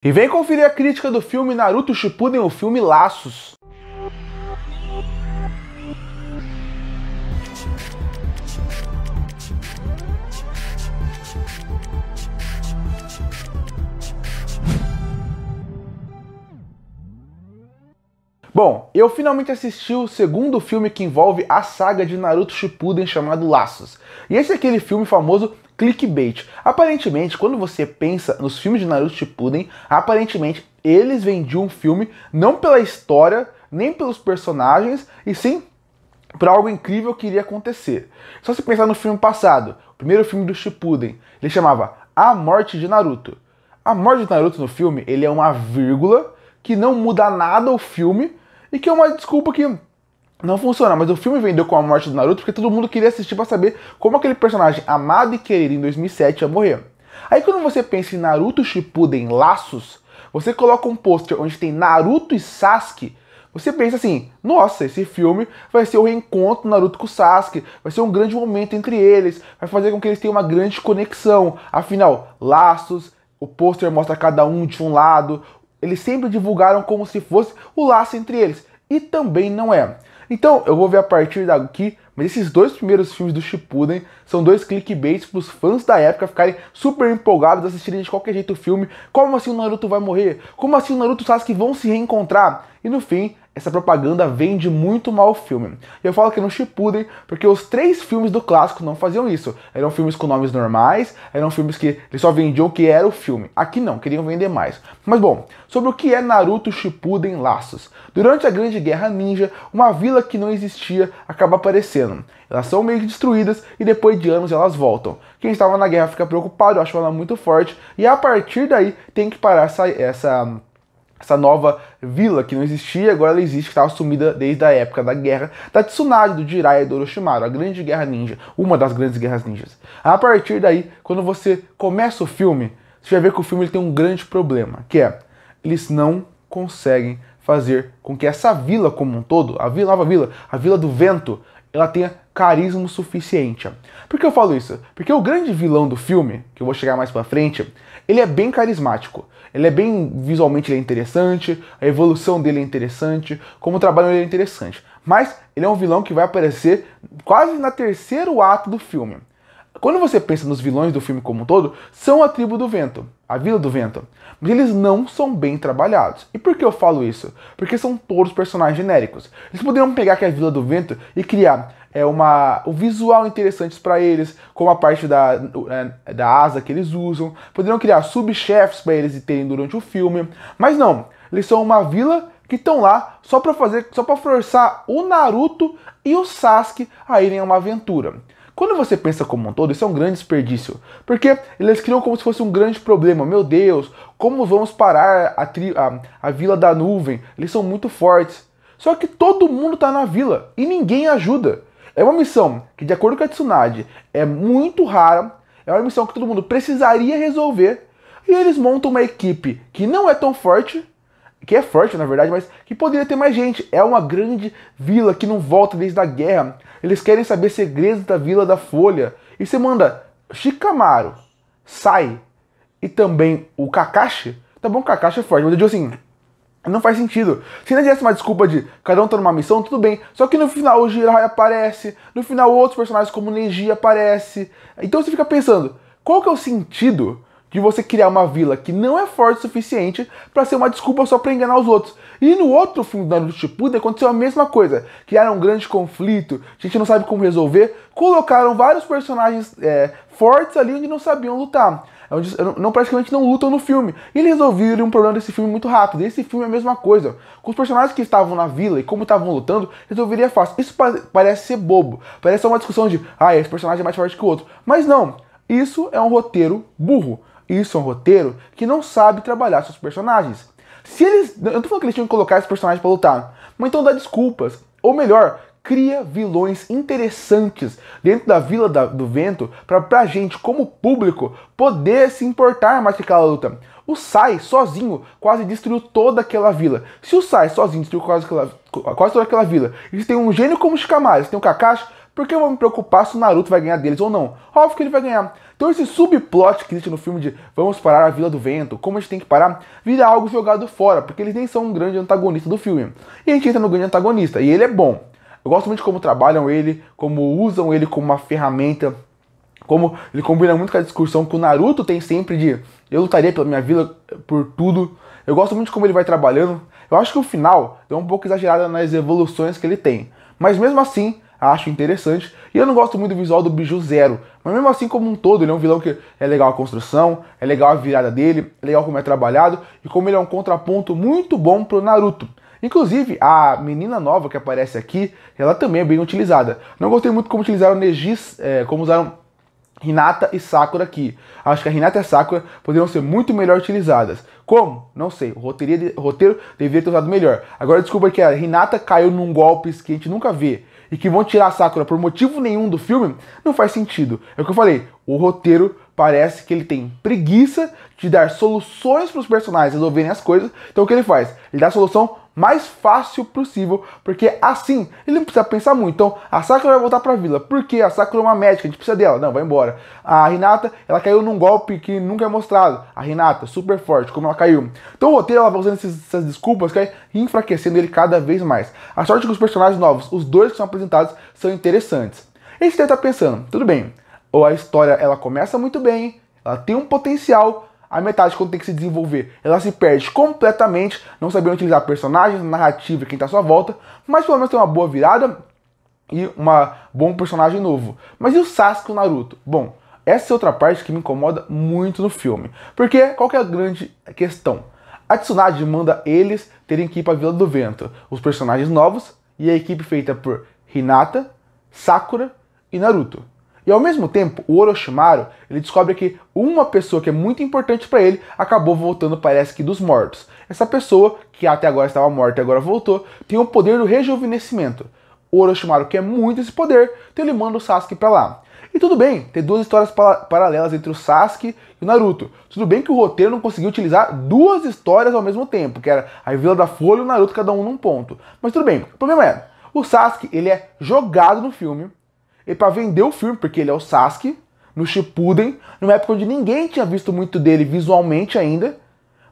E vem conferir a crítica do filme Naruto Shippuden, o filme Laços. Bom, eu finalmente assisti o segundo filme que envolve a saga de Naruto Shippuden chamado Laços. E esse é aquele filme famoso clickbait. Aparentemente, quando você pensa nos filmes de Naruto Shippuden, aparentemente eles vendiam um filme não pela história, nem pelos personagens, e sim por algo incrível que iria acontecer. Só se pensar no filme passado, o primeiro filme do Shippuden, ele chamava A Morte de Naruto. A morte de Naruto no filme, ele é uma vírgula que não muda nada o filme, e que é uma desculpa que não funciona, mas o filme vendeu com a morte do Naruto porque todo mundo queria assistir para saber como aquele personagem amado e querido em 2007 ia morrer. Aí quando você pensa em Naruto Shippuden Laços, você coloca um pôster onde tem Naruto e Sasuke, você pensa assim, nossa, esse filme vai ser o reencontro do Naruto com o Sasuke, vai ser um grande momento entre eles, vai fazer com que eles tenham uma grande conexão. Afinal, Laços, o pôster mostra cada um de um lado, eles sempre divulgaram como se fosse o laço entre eles. E também não é. Então, eu vou ver a partir daqui, mas esses dois primeiros filmes do Shippuden são dois clickbaits para os fãs da época ficarem super empolgados, assistirem de qualquer jeito o filme. Como assim o Naruto vai morrer? Como assim o Naruto e o Sasuke vão se reencontrar? E no fim, essa propaganda vende muito mal o filme. Eu falo que no Shippuden, porque os três filmes do clássico não faziam isso. Eram filmes com nomes normais, eram filmes que eles só vendiam o que era o filme. Aqui não, queriam vender mais. Mas bom, sobre o que é Naruto Shippuden Laços. Durante a Grande Guerra Ninja, uma vila que não existia acaba aparecendo. Elas são meio que destruídas e depois de anos elas voltam. Quem estava na guerra fica preocupado, acha ela muito forte, e a partir daí tem que parar essa nova vila que não existia, agora ela existe, que estava sumida desde a época da guerra da Tsunade, do Jiraiya e do Orochimaru, a Grande Guerra Ninja, uma das grandes guerras ninjas. A partir daí, quando você começa o filme, você vai ver que o filme ele tem um grande problema, que é, eles não conseguem fazer com que essa vila como um todo, nova vila, a Vila do Vento, ela tenha carisma suficiente. Por que eu falo isso? Porque o grande vilão do filme, que eu vou chegar mais pra frente, ele é bem carismático. Ele é bem, visualmente ele é interessante, a evolução dele é interessante, como o trabalho dele é interessante. Mas ele é um vilão que vai aparecer quase no terceiro ato do filme. Quando você pensa nos vilões do filme como um todo, são a Tribo do Vento, a Vila do Vento. Mas eles não são bem trabalhados. E por que eu falo isso? Porque são todos personagens genéricos. Eles poderiam pegar aquela Vila do Vento e criar um visual interessante para eles, como a parte da asa que eles usam. Poderiam criar subchefes para eles terem durante o filme. Mas não, eles são uma vila que estão lá só para forçar o Naruto e o Sasuke a irem a uma aventura. Quando você pensa como um todo, isso é um grande desperdício, porque eles criam como se fosse um grande problema. Meu Deus, como vamos parar a Vila da Nuvem? Eles são muito fortes. Só que todo mundo tá na vila e ninguém ajuda. É uma missão que, de acordo com a Tsunade, é muito rara, é uma missão que todo mundo precisaria resolver, e eles montam uma equipe que não é tão forte, que é forte na verdade, mas que poderia ter mais gente. É uma grande vila que não volta desde a guerra. Eles querem saber segredos da Vila da Folha. E você manda Shikamaru, Sai e também o Kakashi. Tá bom, o Kakashi é forte, mas eu digo assim, não faz sentido. Se ainda tivesse uma desculpa de cada um tá numa missão, tudo bem. Só que no final o Jiraiya aparece, no final outros personagens como o Neji aparece. Então você fica pensando, qual que é o sentido de você criar uma vila que não é forte o suficiente para ser uma desculpa só para enganar os outros? E no outro filme do Naruto Shippuden aconteceu a mesma coisa. Criaram um grande conflito, a gente não sabe como resolver, colocaram vários personagens fortes ali onde não sabiam lutar. Onde praticamente não lutam no filme. E eles resolveram um problema desse filme muito rápido. Esse filme é a mesma coisa. Com os personagens que estavam na vila e como estavam lutando, resolveria fácil. Isso parece ser bobo. Parece uma discussão de, esse personagem é mais forte que o outro. Mas não. Isso é um roteiro burro. Isso é um roteiro que não sabe trabalhar seus personagens. Eu não tô falando que eles tinham que colocar esses personagens pra lutar, mas então dá desculpas. Ou melhor, cria vilões interessantes dentro da Vila do Vento pra gente, como público, poder se importar mais com aquela luta. O Sai, sozinho, quase destruiu toda aquela vila. Se o Sai sozinho destruiu quase toda aquela vila, e você tem um gênio como Shikamaru, você tem o Kakashi, Porque eu vou me preocupar se o Naruto vai ganhar deles ou não. Óbvio que ele vai ganhar. Então esse subplot que existe no filme de vamos parar a Vila do Vento, como a gente tem que parar, vira algo jogado fora, porque eles nem são um grande antagonista do filme. E a gente entra no grande antagonista, e ele é bom. Eu gosto muito de como trabalham ele, como usam ele como uma ferramenta, como ele combina muito com a discussão que o Naruto tem sempre de eu lutaria pela minha vila, por tudo. Eu gosto muito de como ele vai trabalhando. Eu acho que o final é um pouco exagerado nas evoluções que ele tem. Mas mesmo assim, acho interessante. E eu não gosto muito do visual do Biju Zero. Mas mesmo assim, como um todo, ele é um vilão que é legal a construção, é legal a virada dele, é legal como é trabalhado e como ele é um contraponto muito bom pro Naruto. Inclusive, a menina nova que aparece aqui, ela também é bem utilizada. Não gostei muito como utilizaram Neji, como usaram Hinata e Sakura aqui. Acho que a Hinata e a Sakura poderiam ser muito melhor utilizadas. Como? Não sei. O roteiro deveria ter usado melhor. Agora desculpa que a Hinata caiu num golpe que a gente nunca vê e que vão tirar a Sakura por motivo nenhum do filme, não faz sentido. É o que eu falei. O roteiro parece que ele tem preguiça de dar soluções para os personagens resolverem as coisas. Então o que ele faz? Ele dá a solução mais fácil possível, porque assim ele não precisa pensar muito. Então a Sakura vai voltar pra vila, porque a Sakura é uma médica, a gente precisa dela, não, vai embora. A Hinata, ela caiu num golpe que nunca é mostrado. A Hinata, super forte, como ela caiu. Então o roteiro, ela vai usando essas desculpas, que vai enfraquecendo ele cada vez mais. A sorte é que os personagens novos, os dois que são apresentados, são interessantes. E você deve estar pensando, tudo bem, ou a história ela começa muito bem, ela tem um potencial, a metade, quando tem que se desenvolver, ela se perde completamente, não sabendo utilizar personagens, narrativa, quem tá à sua volta, mas pelo menos tem uma boa virada e um bom personagem novo. Mas e o Sasuke e o Naruto? Bom, essa é outra parte que me incomoda muito no filme. Porque qual que é a grande questão? A Tsunade manda eles terem que ir pra Vila do Vento, os personagens novos e a equipe feita por Hinata, Sakura e Naruto. E ao mesmo tempo, o Orochimaru, ele descobre que uma pessoa que é muito importante para ele acabou voltando, parece que dos mortos. Essa pessoa, que até agora estava morta e agora voltou, tem o poder do rejuvenescimento. O Orochimaru quer muito esse poder, então ele manda o Sasuke para lá. E tudo bem, tem duas histórias paralelas entre o Sasuke e o Naruto. Tudo bem que o roteiro não conseguiu utilizar duas histórias ao mesmo tempo, que era a Vila da Folha e o Naruto, cada um num ponto. Mas tudo bem, o problema é, o Sasuke, ele é jogado no filme, e para vender o filme, porque ele é o Sasuke, no Shippuden, numa época onde ninguém tinha visto muito dele visualmente ainda,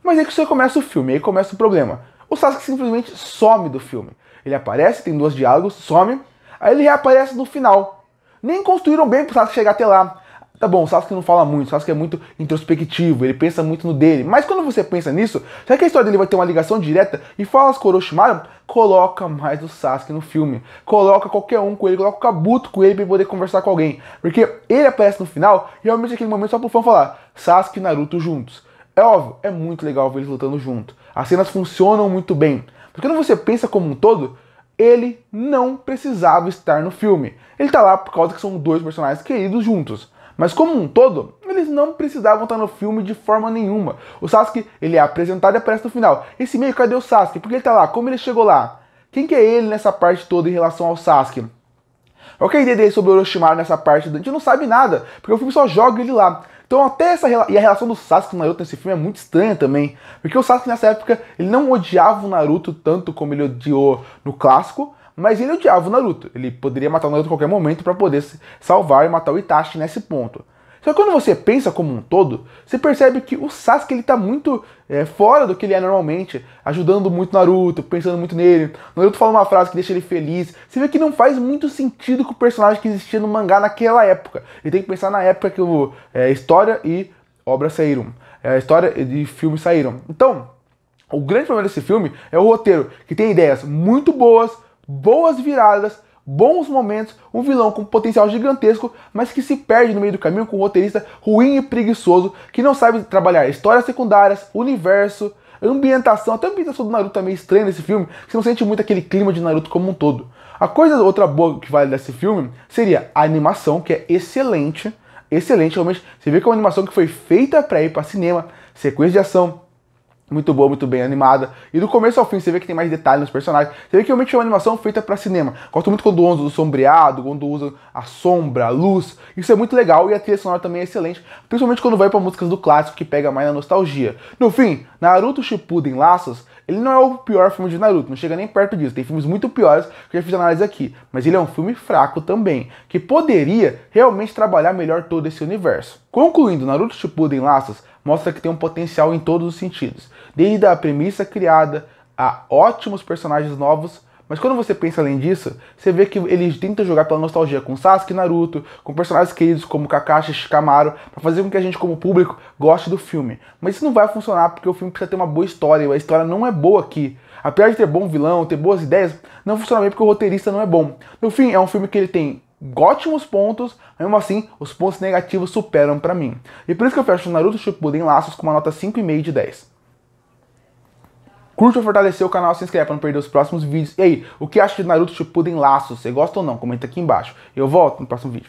mas aí que você começa o filme, aí começa o problema. O Sasuke simplesmente some do filme. Ele aparece, tem dois diálogos, some, aí ele reaparece no final. Nem construíram bem pro Sasuke chegar até lá. Tá bom, o Sasuke não fala muito, o Sasuke é muito introspectivo, ele pensa muito no dele. Mas quando você pensa nisso, já que a história dele vai ter uma ligação direta e fala com o Orochimaru, coloca mais o Sasuke no filme. Coloca qualquer um com ele, coloca o Kabuto com ele pra ele poder conversar com alguém. Porque ele aparece no final, e realmente aquele momento só pro fã falar, Sasuke e Naruto juntos. É óbvio, é muito legal ver eles lutando junto. As cenas funcionam muito bem. Mas quando você pensa como um todo, ele não precisava estar no filme. Ele tá lá por causa que são dois personagens queridos juntos. Mas como um todo, eles não precisavam estar no filme de forma nenhuma. O Sasuke, ele é apresentado e aparece no final. Esse meio, cadê o Sasuke? Porque ele tá lá, como ele chegou lá? Quem que é ele nessa parte toda em relação ao Sasuke? Qual que é a ideia dele sobre o Orochimaru nessa parte? A gente não sabe nada, porque o filme só joga ele lá. Então até e a relação do Sasuke com o Naruto nesse filme é muito estranha também. Porque o Sasuke nessa época, ele não odiava o Naruto tanto como ele odiou no clássico, mas ele odiava o Naruto. Ele poderia matar o Naruto a qualquer momento para poder se salvar e matar o Itachi nesse ponto. Só que quando você pensa como um todo, você percebe que o Sasuke ele tá muito fora do que ele é normalmente, ajudando muito o Naruto, pensando muito nele. O Naruto fala uma frase que deixa ele feliz. Você vê que não faz muito sentido com o personagem que existia no mangá naquela época. Ele tem que pensar na época que história e obra saíram. A história e filme saíram. Então, o grande problema desse filme é o roteiro, que tem ideias muito boas, boas viradas, bons momentos, um vilão com potencial gigantesco, mas que se perde no meio do caminho com um roteirista ruim e preguiçoso, que não sabe trabalhar histórias secundárias, universo, ambientação. Até a ambientação do Naruto é meio estranha nesse filme, que você não sente muito aquele clima de Naruto como um todo. Outra boa que vale desse filme seria a animação, que é excelente, excelente, realmente. Você vê que é uma animação que foi feita para ir para cinema, sequência de ação, muito boa, muito bem animada. E do começo ao fim você vê que tem mais detalhes nos personagens. Você vê que realmente é uma animação feita pra cinema. Gosto muito quando usa o sombreado, quando usa a sombra, a luz. Isso é muito legal e a trilha sonora também é excelente. Principalmente quando vai pra músicas do clássico, que pega mais na nostalgia. No fim, Naruto Shippuden Laços, ele não é o pior filme de Naruto, não chega nem perto disso. Tem filmes muito piores que eu já fiz análise aqui. Mas ele é um filme fraco também, que poderia realmente trabalhar melhor todo esse universo. Concluindo, Naruto Shippuden Laços mostra que tem um potencial em todos os sentidos. Desde a premissa criada a ótimos personagens novos, mas quando você pensa além disso, você vê que eles tentam jogar pela nostalgia com Sasuke e Naruto, com personagens queridos como Kakashi e Shikamaru, para fazer com que a gente como público goste do filme. Mas isso não vai funcionar porque o filme precisa ter uma boa história, e a história não é boa aqui. Apesar de ter bom vilão, ter boas ideias, não funciona bem porque o roteirista não é bom. No fim, é um filme que ele tem ótimos pontos, mesmo assim, os pontos negativos superam pra mim. E por isso que eu fecho Naruto Shippuden Laços com uma nota 5,5 de 10. Curte ou fortalecer o canal, se inscreve para não perder os próximos vídeos. E aí, o que acha de Naruto Shippuden Laços? Você gosta ou não? Comenta aqui embaixo. Eu volto no próximo vídeo.